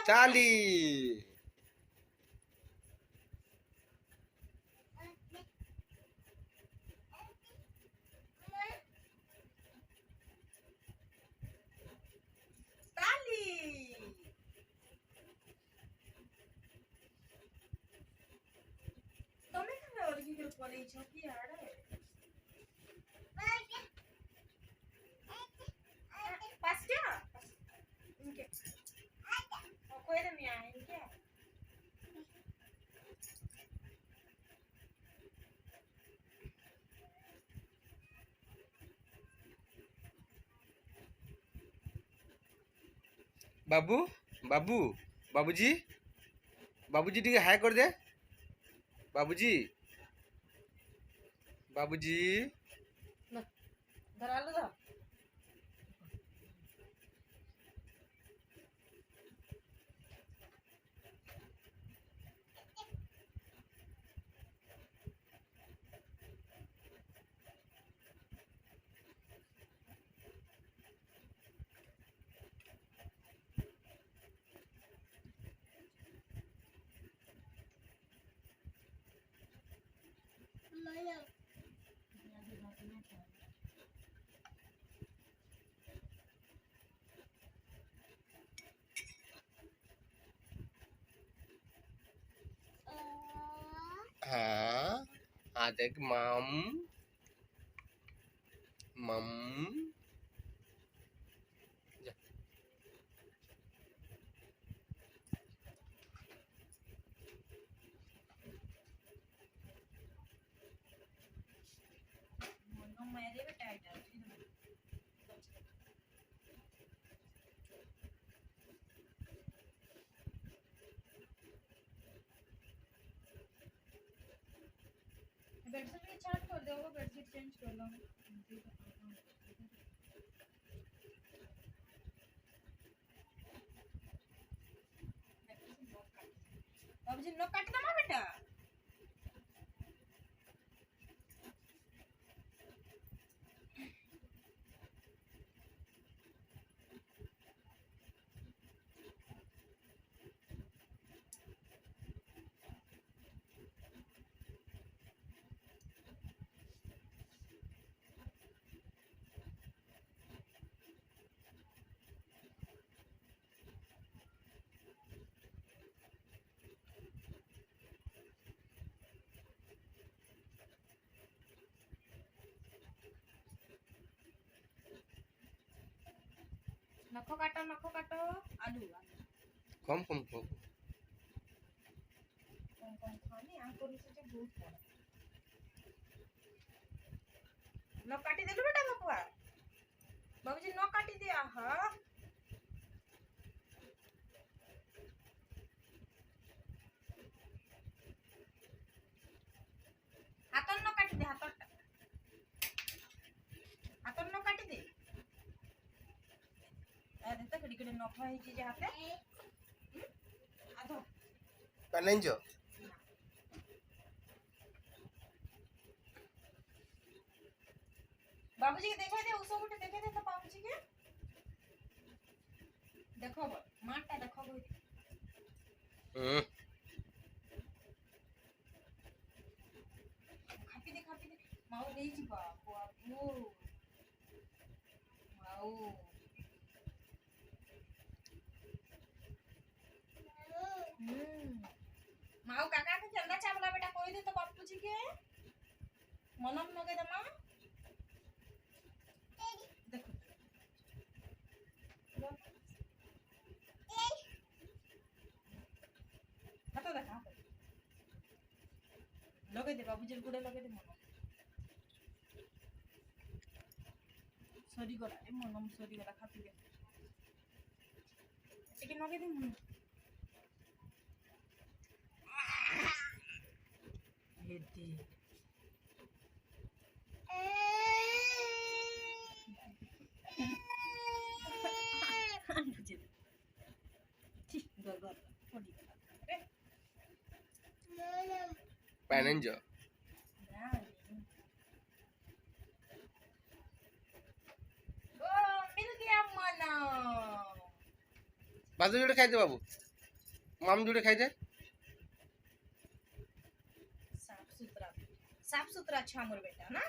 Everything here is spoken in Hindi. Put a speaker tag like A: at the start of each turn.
A: चाली बाबू बाबू बाबूजी बाबूजी टी हाय कर दे बाबूजी बाबूजी हाँ आ देख मम मम
B: बेडशीट भी चार्ज कर दो, वो बेडशीट चेंज कर लो। बाबूजी नो काट दो ना बेटा। नखो काटो आलू
A: कम कम कम
B: कम खानी आंको से बहुत बड़ा न काटी देलु बेटा बपुआ बाबूजी न काटी दे आहा हाथन न काटी दे हाथन न काटी दे अरे तो कड़ी कड़ी नखा ही जे हाथे आधो
A: पेनेंजो
B: बाबूजी के देखा दे उसो गुटे देखा दे तो बाबूजी के देखो माटा देखो खापी दे माऊ देई छी बाबू माऊ माऊ काका के चंदा चावला बेटा कोई दे तो बापूजी के मनम नगे दमा देखो हाथ देखा लगे दे बाबूजी गुड़े लगे दे मनम सरी गला रे मनम सरी गला खाती दे एके लगे दे मनम हेदी
A: पेनेंजो
B: मिल गया मना
A: बाजू जोड़े खाई दे बाबू माम जुड़े खाई दे
B: साफ सुथरा अच्छा मोर बेटा ना।